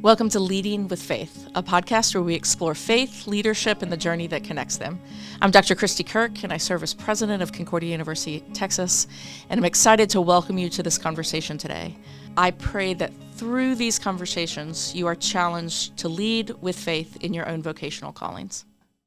Welcome to Leading with Faith, a podcast where we explore faith, leadership, and the journey that connects them. I'm Dr. Kristi Kirk, and I serve as president of Concordia University, Texas, and I'm excited to welcome you to this conversation today. I pray that through these conversations, you are challenged to lead with faith in your own vocational callings.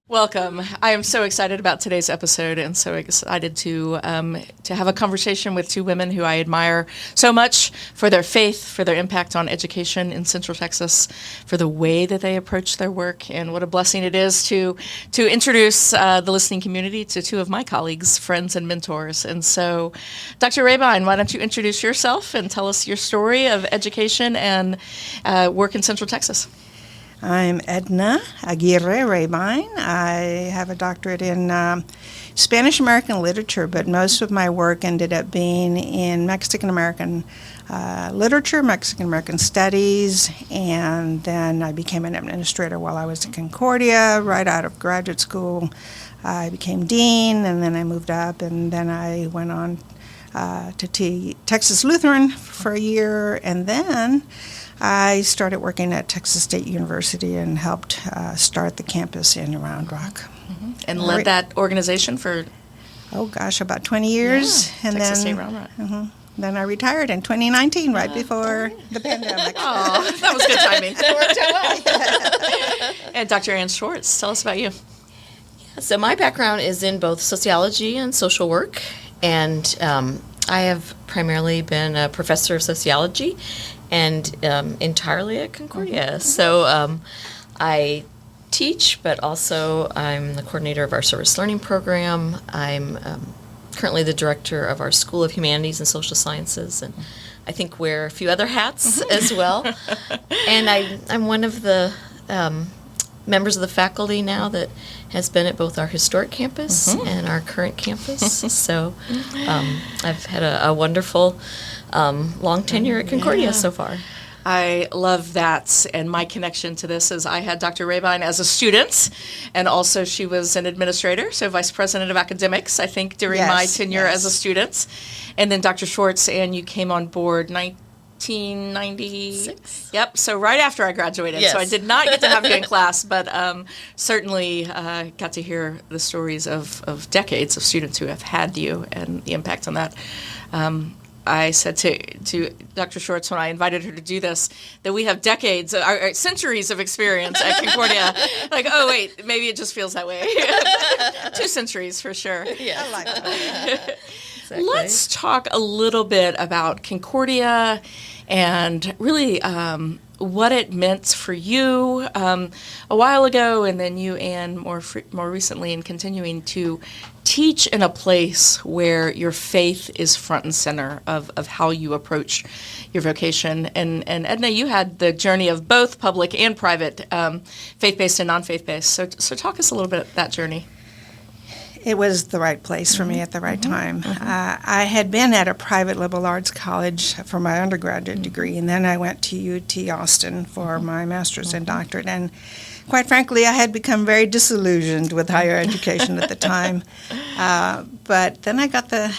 Welcome. I am so excited about today's episode and so excited to have a conversation with two women who I admire so much for their faith, for their impact on education in Central Texas, for the way that they approach their work, and what a blessing it is to introduce the listening community to two of my colleagues, friends, and mentors. And so, Dr. Rehbein, why don't you introduce yourself and tell us your story of education and work in Central Texas? I'm Edna Rehbein. I have a doctorate in Spanish-American literature, but most of my work ended up being in Mexican-American literature, Mexican-American studies, and then I became an administrator while I was at Concordia. Right out of graduate school, I became dean, and then I moved up, and then I went on to Texas Lutheran for a year, and then I started working at Texas State University and helped start the campus in Round Rock. Mm-hmm. And led that organization for? About 20 years. Yeah, and Texas State Round Rock. Then I retired in 2019, right before the pandemic. Oh, that was good timing. It worked out well. And Dr. Ann Schwartz, tell us about you. So my background is in both sociology and social work, and I have primarily been a professor of sociology and entirely at Concordia. Mm-hmm. So I teach, but also I'm the coordinator of our service learning program. I'm currently the director of our School of Humanities and Social Sciences, and I think wear a few other hats as well. And I'm one of the members of the faculty now that has been at both our historic campus and our current campus. So I've had a wonderful long tenure at Concordia so far. I love that, and my connection to this is I had Dr. Rehbein as a student, and also she was an administrator, so vice president of academics, I think, during my tenure as a student. And then Dr. Schwartz, and you came on board 1996. Yep, so right after I graduated. Yes. So I did not get to have you in class, but certainly got to hear the stories of decades of students who have had you and the impact on that. I said to Dr. Schwartz when I invited her to do this that we have decades, or centuries of experience at Concordia. Like, oh, wait, maybe it just feels that way. 2 centuries for sure. Yeah, I like that. Exactly. Let's talk a little bit about Concordia and really what it meant for you a while ago, and then you, Anne, more recently, and continuing to teach in a place where your faith is front and center of how you approach your vocation. And Edna, you had the journey of both public and private, faith-based and non-faith-based. So talk us a little bit about that journey. It was the right place for me at the right time. I had been at a private liberal arts college for my undergraduate degree, and then I went to UT Austin for my master's and doctorate. And quite frankly, I had become very disillusioned with higher education at the time. But then I got the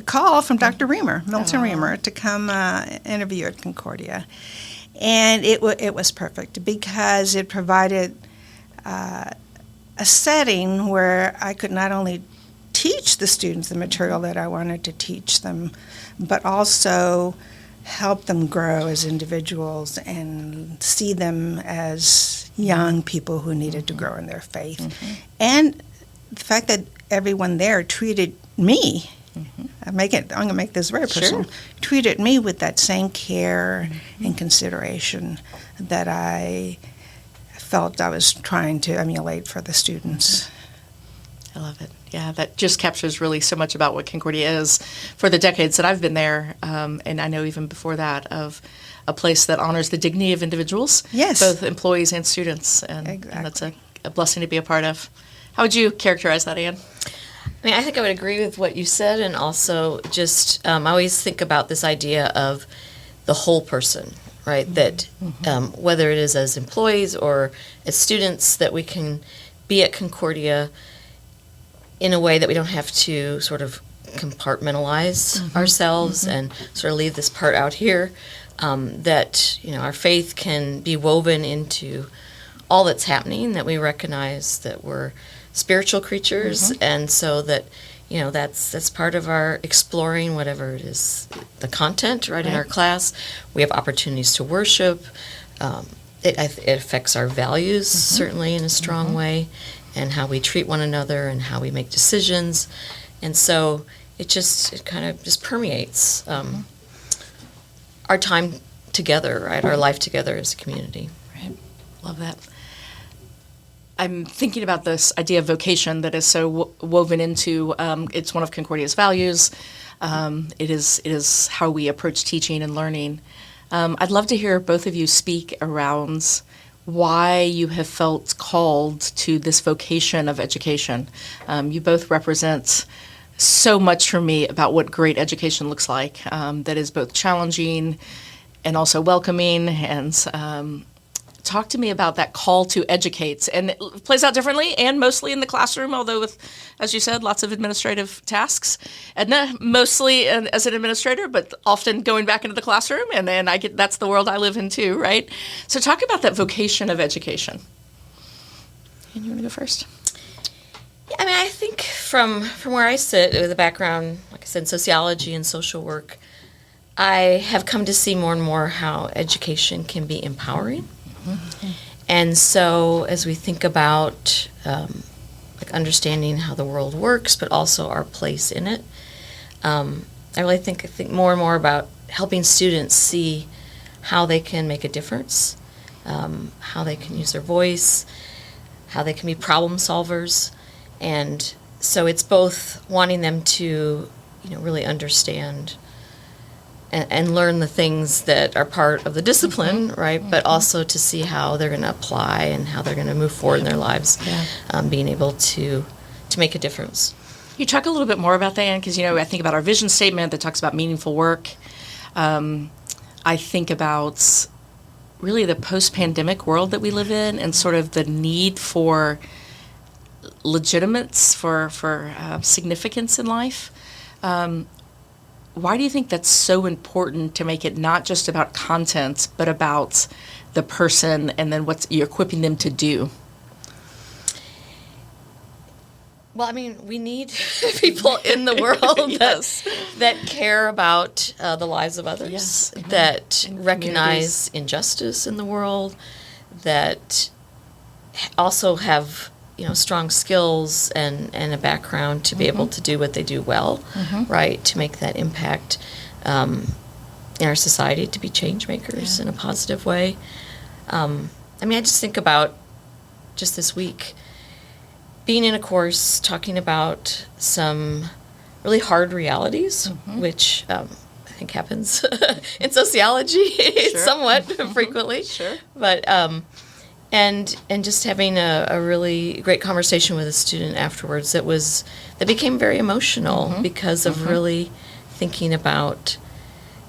call from Dr. Milton Reamer, to come interview at Concordia. And it was perfect because it provided a setting where I could not only teach the students the material that I wanted to teach them, but also help them grow as individuals and see them as young people who needed to grow in their faith. And the fact that everyone there treated me, I'm going to make this very personal, treated me with that same care and consideration that I felt I was trying to emulate for the students. I love it. Yeah, that just captures really so much about what Concordia is for the decades that I've been there, and I know even before that, of a place that honors the dignity of individuals, both employees and students, and that's a blessing to be a part of. How would you characterize that, Anne? I mean, I think I would agree with what you said, and also just I always think about this idea of the whole person, right? That whether it is as employees or as students, that we can be at Concordia in a way that we don't have to sort of compartmentalize ourselves and sort of leave this part out here, that our faith can be woven into all that's happening, that we recognize that we're spiritual creatures, and so that that's part of our exploring whatever it is, the content right in our class. We have opportunities to worship. It affects our values certainly in a strong way, and how we treat one another and how we make decisions, and so it kind of just permeates our time together, right? Our life together as a community. Right. Love that. I'm thinking about this idea of vocation that is so woven into, it's one of Concordia's values. It is how we approach teaching and learning. I'd love to hear both of you speak around why you have felt called to this vocation of education. You both represent so much for me about what great education looks like, that is both challenging and also welcoming. And talk to me about that call to educate. And it plays out differently and mostly in the classroom, although with, as you said, lots of administrative tasks. Edna, mostly as an administrator, but often going back into the classroom. And then that's the world I live in too, right? So talk about that vocation of education. And you want to go first? I mean, I think from where I sit with a background, like I said, in sociology and social work, I have come to see more and more how education can be empowering. And so as we think about like understanding how the world works, but also our place in it, I think more and more about helping students see how they can make a difference, how they can use their voice, how they can be problem solvers. And so it's both wanting them to, really understand and learn the things that are part of the discipline, right? But also to see how they're going to apply and how they're going to move forward in their lives, being able to make a difference. You talk a little bit more about that, Anne, because, I think about our vision statement that talks about meaningful work. I think about really the post-pandemic world that we live in and sort of the need for legitimates, for significance in life. Why do you think that's so important to make it not just about content, but about the person and then what you're equipping them to do? Well, I mean, we need people in the world that care about the lives of others, that recognize injustice in the world, that also have strong skills and a background to be able to do what they do well, right? To make that impact in our society, to be change makers in a positive way. I just think about just this week, being in a course talking about some really hard realities, which I think happens in sociology somewhat frequently. Sure. But and just having a really great conversation with a student afterwards that became very emotional because of really thinking about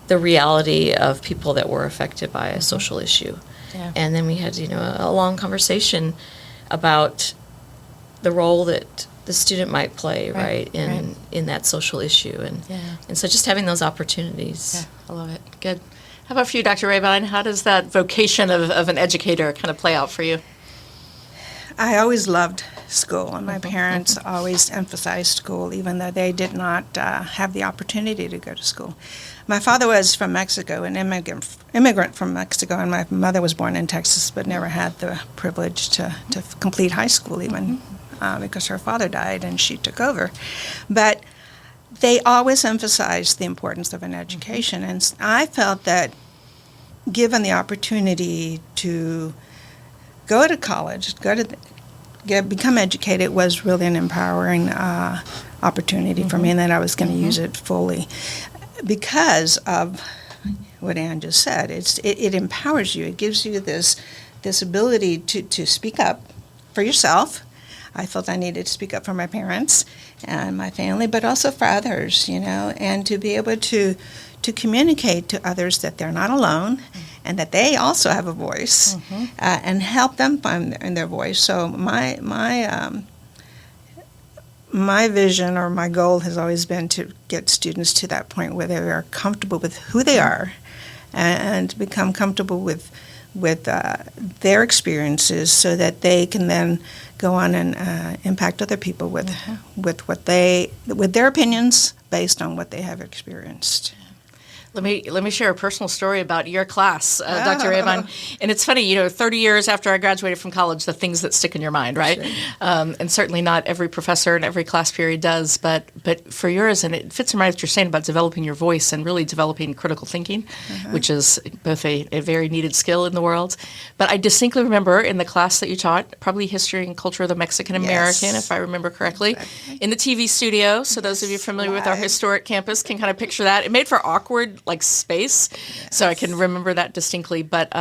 the reality of people that were affected by a social issue. Yeah. And then we had a long conversation about the role that the student might play right in that social issue, and so just having those opportunities. I love it. Good. How about for you, Dr. Rehbein? How does that vocation of an educator kind of play out for you? I always loved school, and my parents always emphasized school, even though they did not have the opportunity to go to school. My father was from Mexico, an immigrant from Mexico, and my mother was born in Texas, but never had the privilege to complete high school even because her father died and she took over. But they always emphasized the importance of an education, and I felt that given the opportunity to go to college, become educated, was really an empowering opportunity for me, and that I was going to use it fully because of what Anne just said. It empowers you. It gives you this ability to speak up for yourself. I felt I needed to speak up for my parents and my family, but also for others, and to be able to communicate to others that they're not alone and that they also have a voice, and help them find their voice. So my vision or my goal has always been to get students to that point where they are comfortable with who they are and become comfortable with their experiences, so that they can then go on and impact other people with their opinions based on what they have experienced. Let me share a personal story about your class, Dr. Rehbein. And it's funny, 30 years after I graduated from college, the things that stick in your mind, right? Sure. And certainly not every professor and every class period does, but for yours, and it fits in right with what you're saying about developing your voice and really developing critical thinking, which is both a very needed skill in the world. But I distinctly remember in the class that you taught, probably history and culture of the Mexican American, if I remember correctly, in the TV studio. So those of you familiar with our historic campus can kind of picture that. It made for awkward space, so I can remember that distinctly. But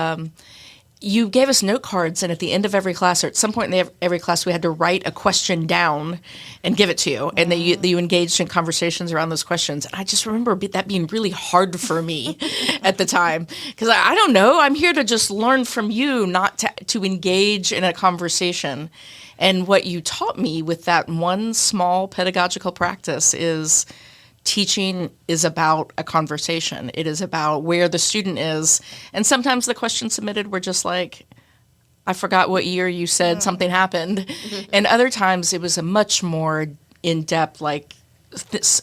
you gave us note cards, and at the end of every class, or at some point in every class, we had to write a question down and give it to you, and that you engaged in conversations around those questions. And I just remember that being really hard for me at the time, because I don't know, I'm here to just learn from you, not to engage in a conversation. And what you taught me with that one small pedagogical practice is teaching is about a conversation. It is about where the student is. And sometimes the questions submitted were just like, I forgot what year you said something happened. And other times it was a much more in-depth, like,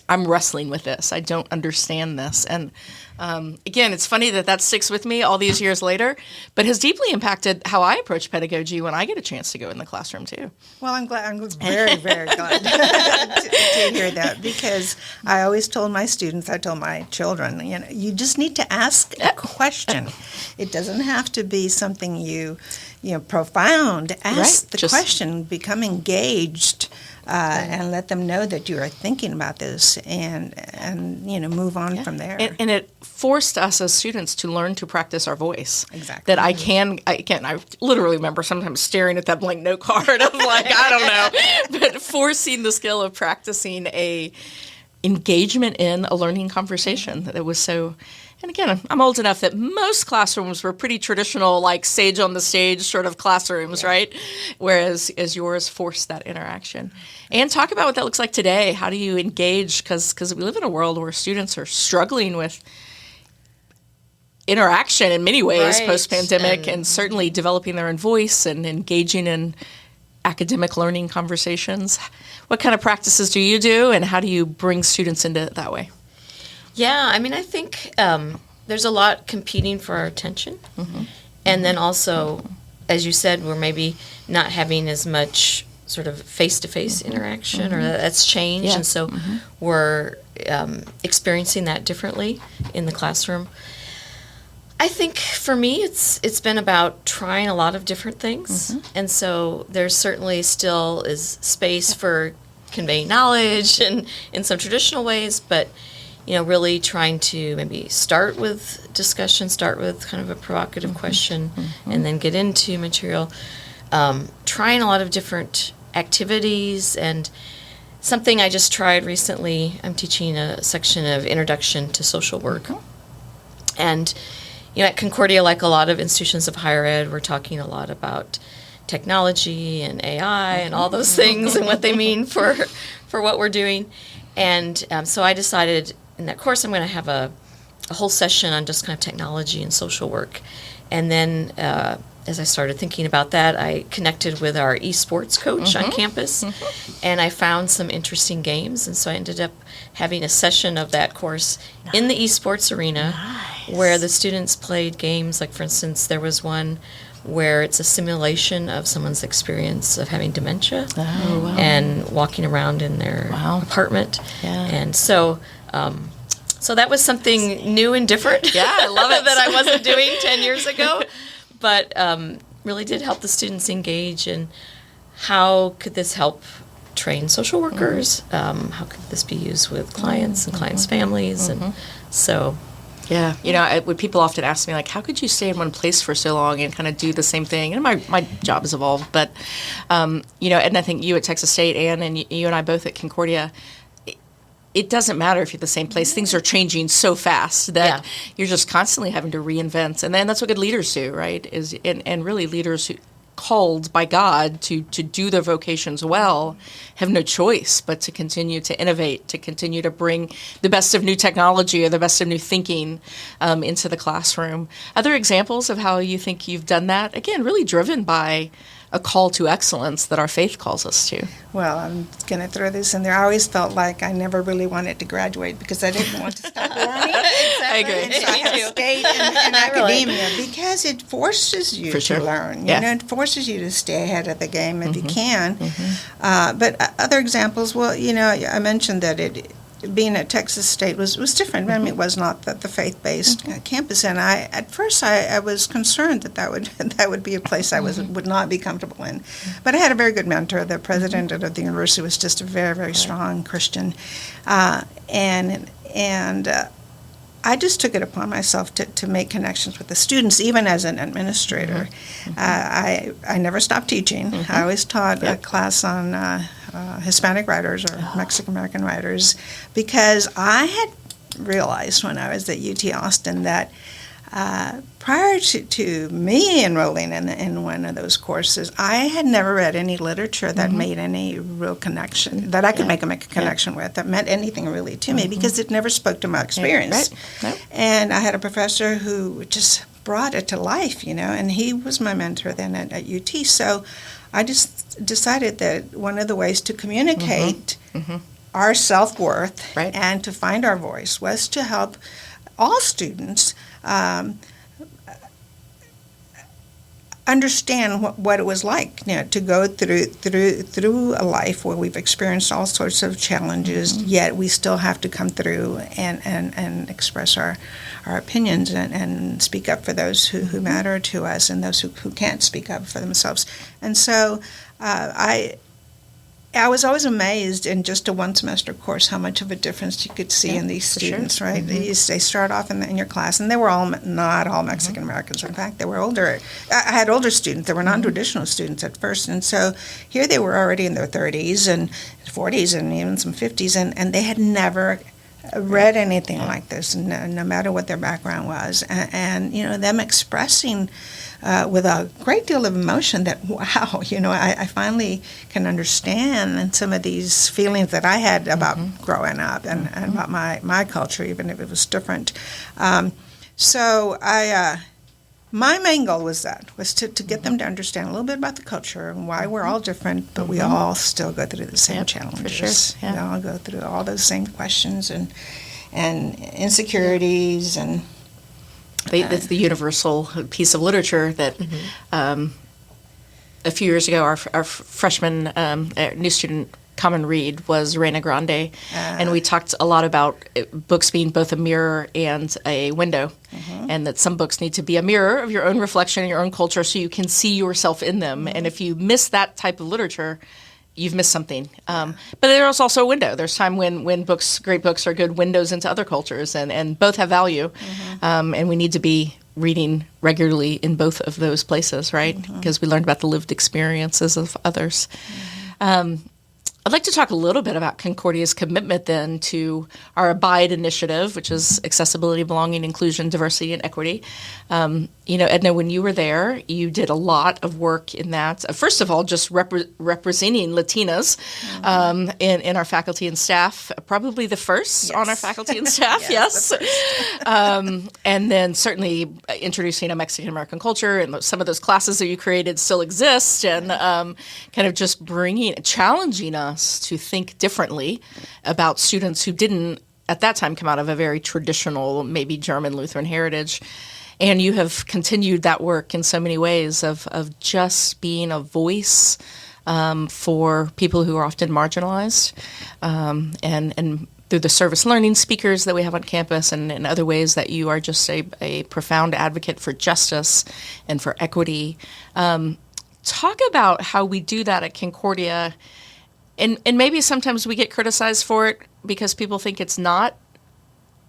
I'm wrestling with this. I don't understand this. And again, it's funny that sticks with me all these years later, but has deeply impacted how I approach pedagogy when I get a chance to go in the classroom too. Well, I'm very, very glad to hear that, because I always told my students, I told my children, you just need to ask a question. It doesn't have to be something profound. Ask the question, become engaged. And let them know that you are thinking about this, and move on from there. And it forced us as students to learn to practice our voice. Exactly. That I literally remember sometimes staring at that blank note card of like, I don't know, but forcing the skill of practicing a engagement in a learning conversation that was so. And again, I'm old enough that most classrooms were pretty traditional, like sage on the stage sort of classrooms, right? Whereas yours forced that interaction. And talk about what that looks like today. How do you engage? Because we live in a world where students are struggling with interaction in many ways post-pandemic, and certainly developing their own voice and engaging in academic learning conversations. What kind of practices do you do, and how do you bring students into it that way? Yeah, I mean, I think there's a lot competing for our attention. And then also, as you said, we're maybe not having as much sort of face-to-face interaction, or that's changed. Yeah. And so we're experiencing that differently in the classroom. I think for me, it's been about trying a lot of different things. And so there's certainly still is space for conveying knowledge and in some traditional ways, but really trying to maybe start with discussion, start with kind of a provocative question, and then get into material. Trying a lot of different activities, and something I just tried recently, I'm teaching a section of Introduction to Social Work. And, at Concordia, like a lot of institutions of higher ed, we're talking a lot about technology and AI and all those things and what they mean for what we're doing. And so I decided in that course I'm going to have a whole session on just kind of technology and social work. And then as I started thinking about that, I connected with our esports coach on campus, and I found some interesting games. And so I ended up having a session of that course in the esports arena where the students played games. Like, for instance, there was one where it's a simulation of someone's experience of having dementia and walking around in their apartment. And so so that was something new and different. Yeah, I love it. that I wasn't doing 10 years ago. But really did help the students engage in how could this help train social workers? How could this be used with clients and clients' families? And so... Yeah, when people often ask me, like, how could you stay in one place for so long and kind of do the same thing? And my job has evolved, but, and I think you at Texas State, Ann, and you and I both at Concordia, it doesn't matter if you're at the same place. Things are changing so fast that you're just constantly having to reinvent. And then that's what good leaders do, right? And really leaders who called by God to do their vocations well have no choice but to continue to innovate, to continue to bring the best of new technology or the best of new thinking into the classroom. Other examples of how you think you've done that? Again, really driven by a call to excellence that our faith calls us to. Well, I'm going to throw this in there. I always felt like I never really wanted to graduate because I didn't want to stop learning. I agree. And so I have stayed in academia because it forces you to learn. Yeah. You know, it forces you to stay ahead of the game if you can. But other examples, well, you know, I mentioned that being at Texas State was different. I mean, it was not the faith-based campus, and at first I was concerned that would be a place I would not be comfortable in. But I had a very good mentor. The president of the university was just a very, very strong Christian, and I just took it upon myself to make connections with the students, even as an administrator. I never stopped teaching. I always taught a class on Hispanic writers or Mexican-American writers because I had realized when I was at UT Austin that prior to me enrolling in one of those courses, I had never read any literature that made any real connection, that I could make a connection with, that meant anything really to me because it never spoke to my experience. And I had a professor who just brought it to life, you know, and he was my mentor then at UT. So I just decided that one of the ways to communicate our self-worth and to find our voice was to help all students understand what it was like, you know, to go through a life where we've experienced all sorts of challenges, yet we still have to come through and express our opinions and speak up for those who matter to us and those who can't speak up for themselves. And so I was always amazed in just a one-semester course how much of a difference you could see in these students, right? They start off in your class, and they were not all Mexican-Americans. In fact, they were older. I had older students. They were non-traditional students at first, and so here they were already in their 30s and 40s and even some 50s, and they had never read anything like this, no matter what their background was. And you know, them expressing with a great deal of emotion that, wow, you know, I finally can understand some of these feelings that I had about growing up and about my culture, even if it was different. So my main goal was to get them to understand a little bit about the culture and why we're all different, but we all still go through the same challenges. For sure. We all go through all those same questions and insecurities and It's the universal piece of literature that a few years ago our freshman new student common read was Reina Grande, and we talked a lot about books being both a mirror and a window, and that some books need to be a mirror of your own reflection, your own culture, so you can see yourself in them. And if you miss that type of literature, you've missed something. But there's also a window. There's time when great books are good windows into other cultures, and both have value. And we need to be reading regularly in both of those places, right? Because we learned about the lived experiences of others. I'd like to talk a little bit about Concordia's commitment then to our Abide initiative, which is accessibility, belonging, inclusion, diversity, and equity. You know, Edna, when you were there, you did a lot of work in that. First of all, just representing Latinas in our faculty and staff, probably the first on our faculty and staff, yes. And then certainly introducing a Mexican-American culture, and some of those classes that you created still exist, and kind of just challenging us to think differently about students who didn't, at that time, come out of a very traditional, maybe German Lutheran heritage. And you have continued that work in so many ways of just being a voice for people who are often marginalized, and through the service learning speakers that we have on campus, and in other ways that you are just a profound advocate for justice and for equity. Talk about how we do that at Concordia. And maybe sometimes we get criticized for it because people think it's not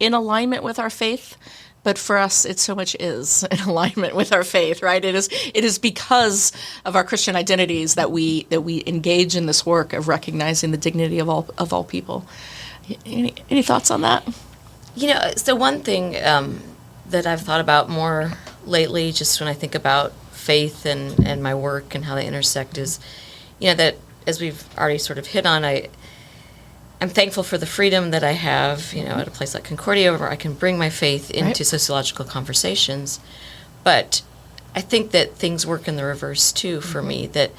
in alignment with our faith, but for us, it so much is in alignment with our faith, right? It is because of our Christian identities that we engage in this work of recognizing the dignity of all people. Any thoughts on that? You know, so one thing that I've thought about more lately, just when I think about faith and my work and how they intersect is, that as we've already sort of hit on, I'm thankful for the freedom that I have, at a place like Concordia where I can bring my faith into sociological conversations. But I think that things work in the reverse too for me, that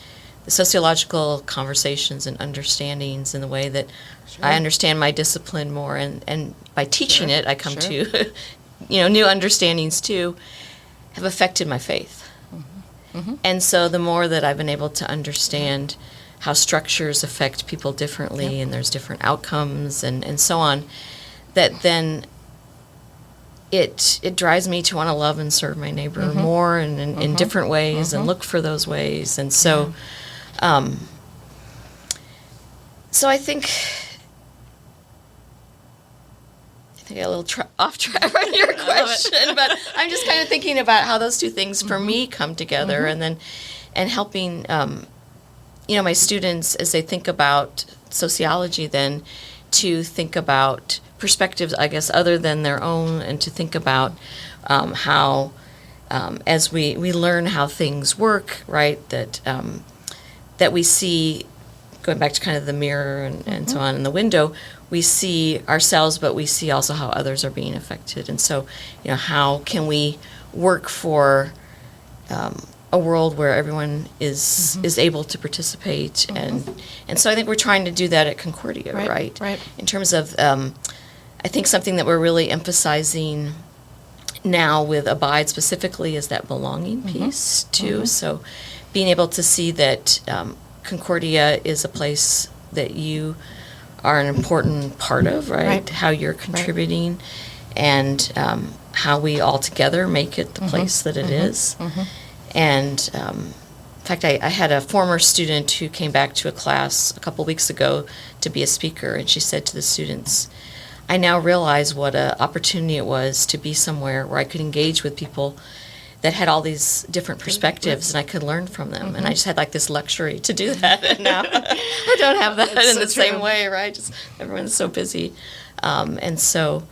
the sociological conversations and understandings and the way that I understand my discipline more, and by teaching it, I come to, new understandings too, have affected my faith. And so the more that I've been able to understand how structures affect people differently and there's different outcomes and so on, that then it drives me to want to love and serve my neighbor more and in different ways and look for those ways. And so so I think I got a little off track on your question, but I'm just kind of thinking about how those two things for me come together, and helping my students as they think about sociology, then to think about perspectives, I guess, other than their own, and to think about how as we learn how things work, right, that we see, going back to kind of the mirror and so on in the window, we see ourselves, but we see also how others are being affected. And so, how can we work for a world where everyone is able to participate? And so I think we're trying to do that at Concordia, right? Right. In terms of, I think something that we're really emphasizing now with Abide specifically is that belonging piece too. So being able to see that Concordia is a place that you are an important part of, right? How you're contributing, and how we all together make it the place that it is. And in fact, I had a former student who came back to a class a couple weeks ago to be a speaker, and she said to the students, I now realize what an opportunity it was to be somewhere where I could engage with people that had all these different perspectives, and I could learn from them. And I just had like this luxury to do that, and now I don't have that in the same way, right? Just everyone's so busy. And so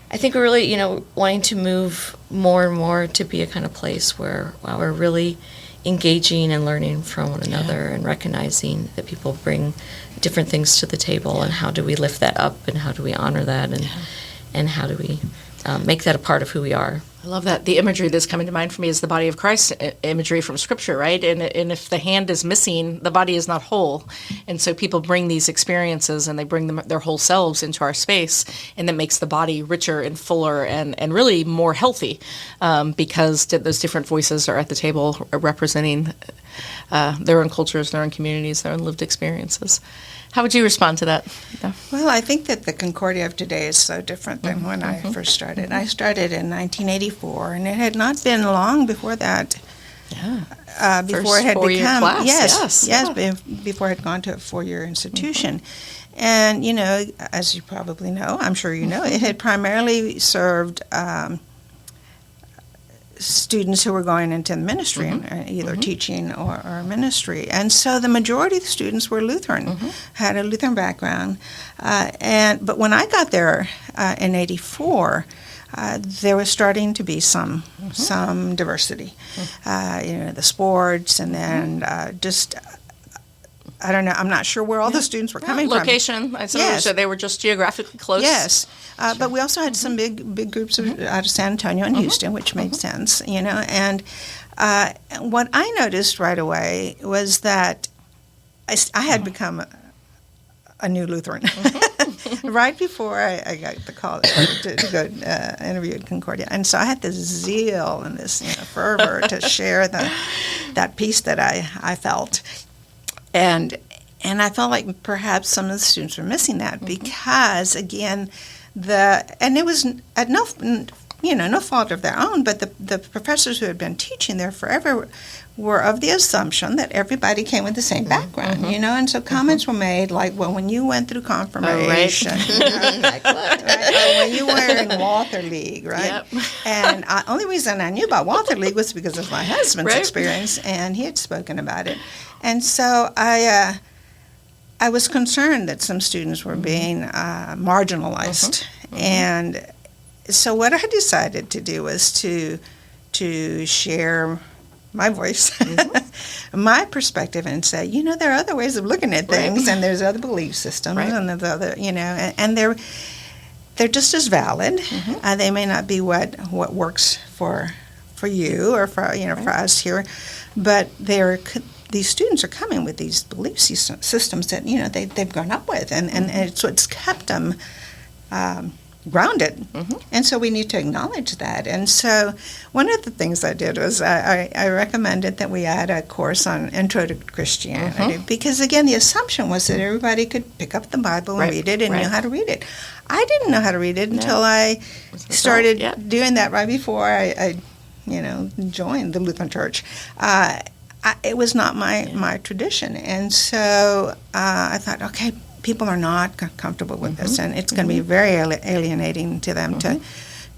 I think we're really, wanting to move more and more to be a kind of place where we're really engaging and learning from one another, and recognizing that people bring different things to the table, and how do we lift that up, and how do we honor that, and how do we make that a part of who we are. I love that. The imagery that's coming to mind for me is the body of Christ imagery from Scripture, right? And if the hand is missing, the body is not whole. And so people bring these experiences, and they bring their whole selves into our space, and that makes the body richer and fuller and really more healthy, because those different voices are at the table representing their own cultures, their own communities, their own lived experiences. How would you respond to that? Yeah. Well, I think that the Concordia of today is so different than when I first started. I started in 1984, and it had not been long before that. Before it had become class. Before it had gone to a 4-year institution. And as you probably know, I'm sure you know, it had primarily served students who were going into the ministry, either teaching or ministry. And so the majority of the students were Lutheran, had a Lutheran background. But when I got there in 84, there was starting to be some diversity. The sports, and then I don't know, I'm not sure where all the students were coming from. Location, I suppose. So they were just geographically close. Yes. But we also had some big groups out of San Antonio and Houston, which made sense, And what I noticed right away was that I had become a new Lutheran. Right before I got the call to go interview at Concordia. And so I had this zeal and this fervor to share that peace that I felt. And I felt like perhaps some of the students were missing that, because, again, and it was at no fault of their own, but the professors who had been teaching there forever were of the assumption that everybody came with the same background, and so comments were made like, well, when you went through confirmation, when you were in Walther League, right? Yep. And the only reason I knew about Walther League was because of my husband's experience, and he had spoken about it. And so I was concerned that some students were being marginalized. And so what I decided to do was to share my voice, my perspective, and say, there are other ways of looking at things, and there's other belief systems, and there's other, and they're just as valid. They may not be what works for you or for for us here, but these students are coming with these belief systems that they've grown up with, and it's what's kept them grounded. And so we need to acknowledge that. And so one of the things I did was I recommended that we add a course on Intro to Christianity, because again the assumption was that everybody could pick up the Bible and read it and knew how to read it. I didn't know how to read it until I started doing that right before I joined the Lutheran Church. It was not my tradition, and so I thought, okay, people are not comfortable with this, and it's going to be very alienating to them to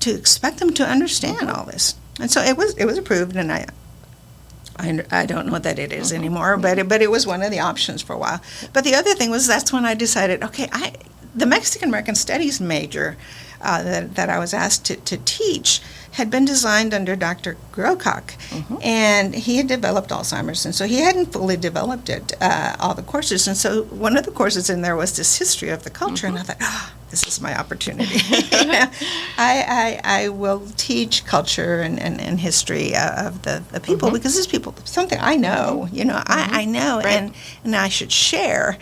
expect them to understand all this. And so it was approved, and I don't know that it is anymore, but it was one of the options for a while. But the other thing was, that's when I decided, okay, the Mexican American Studies major that I was asked to teach had been designed under Dr. Grokak, and he had developed Alzheimer's, and so he hadn't fully developed it, all the courses. And so one of the courses in there was this history of the culture, and I thought, this is my opportunity. I will teach culture and history of the people, because this people, something I know, I know, and I should share.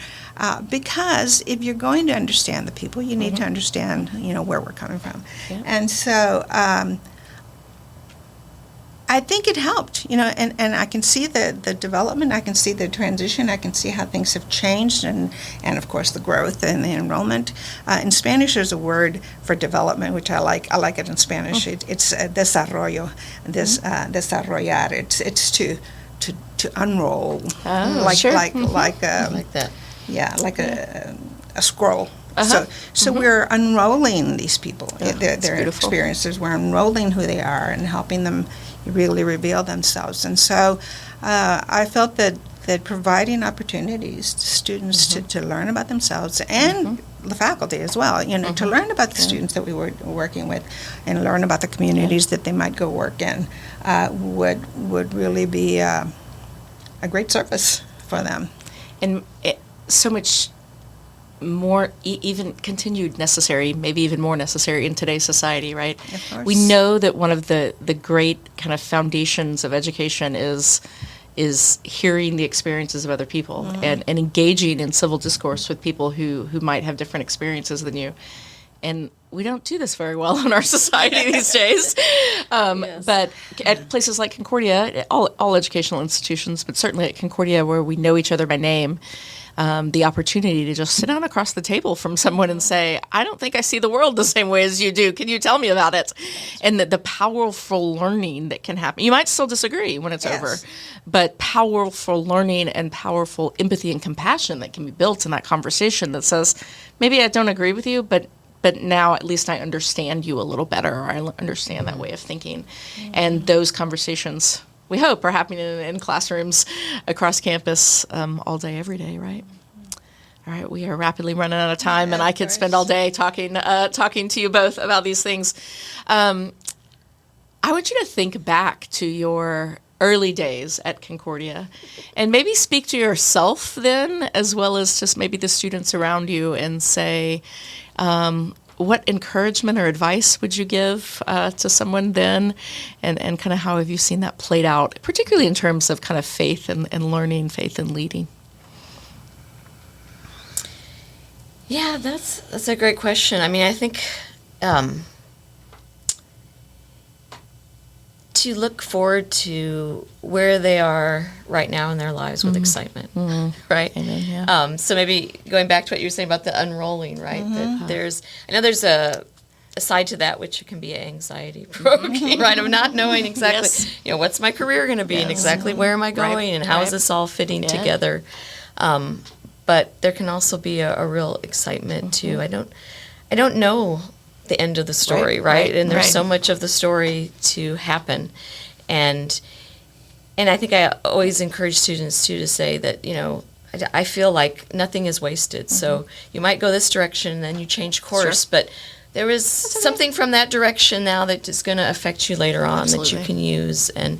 Because if you're going to understand the people, you need to understand, where we're coming from. Yeah. And so I think it helped, and I can see the development, I can see the transition, I can see how things have changed, and of course the growth and the enrollment. In Spanish, there's a word for development, which I like. I like it in Spanish. It's desarrollo, desarrollar. It's to unroll, like that. Yeah, like a scroll. So we're unrolling these people, their experiences. We're unrolling who they are and helping them really reveal themselves. And so I felt that providing opportunities to students to learn about themselves, and the faculty as well, to learn about the students that we were working with and learn about the communities that they might go work in, would really be a great service for them. And so much more, even continued necessary, maybe even more necessary in today's society, right? Of course. We know that one of the great kind of foundations of education is hearing the experiences of other people, and engaging in civil discourse with people who might have different experiences than you. And we don't do this very well in our society these days. But at places like Concordia, all educational institutions, but certainly at Concordia, where we know each other by name, the opportunity to just sit down across the table from someone and say, I don't think I see the world the same way as you do. Can you tell me about it? And the powerful learning that can happen. You might still disagree when it's over, but powerful learning and powerful empathy and compassion that can be built in that conversation that says, maybe I don't agree with you, but now at least I understand you a little better, or I understand that way of thinking. And those conversations, we hope, are happening in classrooms across campus all day, every day, right? All right, we are rapidly running out of time, and I could spend all day talking to you both about these things. I want you to think back to your early days at Concordia, and maybe speak to yourself then, as well as just maybe the students around you, and say, what encouragement or advice would you give to someone then, and kind of how have you seen that played out, particularly in terms of kind of faith and learning, faith and leading? Yeah, that's a great question. I mean, I think to look forward to where they are right now in their lives with excitement, right? Amen, yeah. So maybe going back to what you were saying about the unrolling, right? That I know there's a side to that which can be anxiety provoking, right? Of not knowing exactly, what's my career going to be, and exactly where am I going, and how is this all fitting together. But there can also be a real excitement too. I don't know the end of the story, right? And there's so much of the story to happen. And I think I always encourage students too to say that, I feel like nothing is wasted. So you might go this direction and then you change course, but there is something from that direction now that is going to affect you later on that you can use. And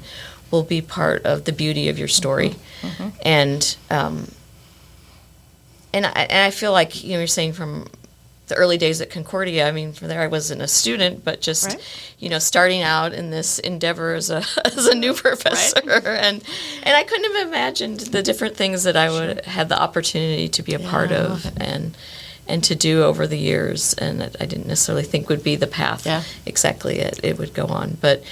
will be part of the beauty of your story. And I feel like, you're saying from the early days at Concordia, I mean, from there I wasn't a student, but just, starting out in this endeavor as a new professor. And I couldn't have imagined the different things that I would have the opportunity to be a part of and to do over the years. And that I didn't necessarily think would be the path exactly it would go on. But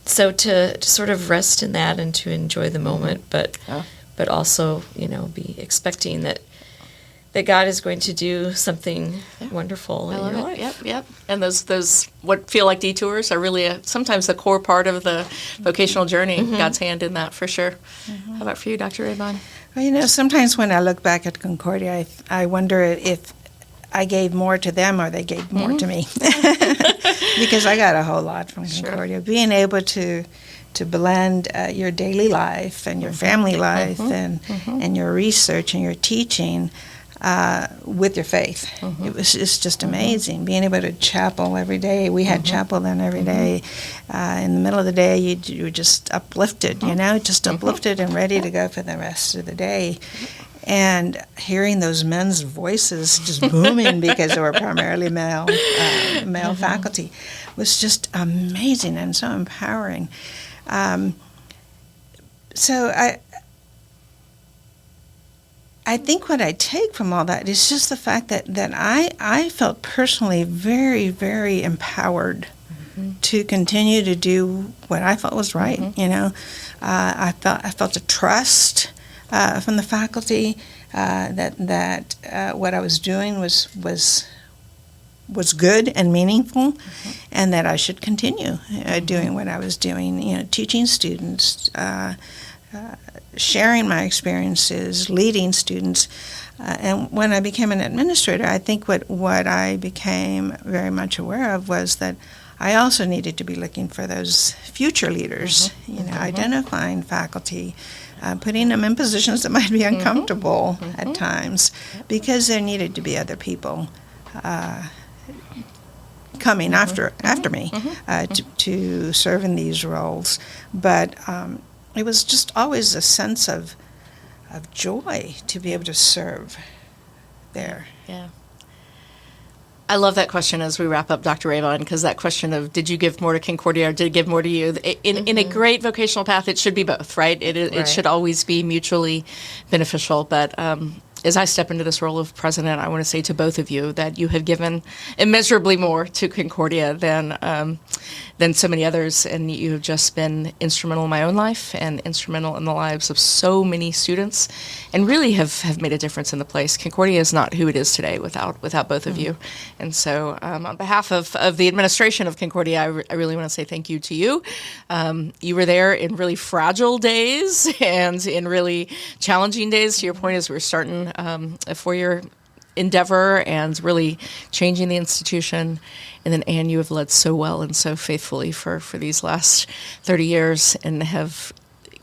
so to sort of rest in that and to enjoy the moment, but also, be expecting that God is going to do something wonderful in your life. Yep. And those what feel like detours are really sometimes the core part of the vocational journey. God's hand in that, for sure. How about for you, Dr. Rehbein? Well, sometimes when I look back at Concordia, I wonder if I gave more to them or they gave more to me. Because I got a whole lot from Concordia. Being able to blend your daily life and your family life and your research and your teaching with your faith. It's just amazing. Being able to chapel every day. We had chapel then every day. In the middle of the day, you were just uplifted, just uplifted and ready to go for the rest of the day. And hearing those men's voices just booming because they were primarily male faculty was just amazing and so empowering. So I think what I take from all that is just the fact that I felt personally very, very empowered to continue to do what I felt was right. I felt a trust from the faculty that what I was doing was good and meaningful, and that I should continue doing what I was doing. Teaching students. Sharing my experiences, leading students. And when I became an administrator, I think what I became very much aware of was that I also needed to be looking for those future leaders, identifying faculty, putting them in positions that might be uncomfortable at times, because there needed to be other people coming after me to serve in these roles. But it was just always a sense of joy to be able to serve there. Yeah. I love that question as we wrap up, Dr. Rehbein, because that question of did you give more to Concordia or did it give more to you? In a great vocational path, it should be both, right? It should always be mutually beneficial. But as I step into this role of president, I want to say to both of you that you have given immeasurably more to Concordia than so many others, and you have just been instrumental in my own life and instrumental in the lives of so many students, and really have made a difference in the place. Concordia is not who it is today without both of you. And so on behalf of the administration of Concordia, I really want to say thank you to you. You were there in really fragile days and in really challenging days, to your point, as we were starting a four-year endeavor and really changing the institution. And then, Anne, you have led so well and so faithfully for these last 30 years and have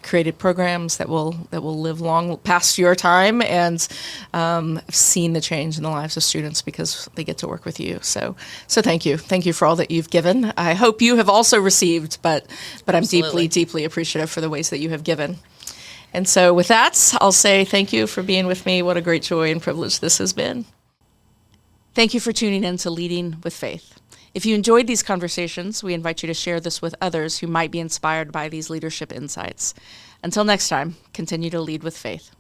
created programs that will live long past your time, and seen the change in the lives of students because they get to work with you. So thank you. Thank you for all that you've given. I hope you have also received, but I'm deeply, deeply appreciative for the ways that you have given. And so with that, I'll say thank you for being with me. What a great joy and privilege this has been. Thank you for tuning in to Leading with Faith. If you enjoyed these conversations, we invite you to share this with others who might be inspired by these leadership insights. Until next time, continue to lead with faith.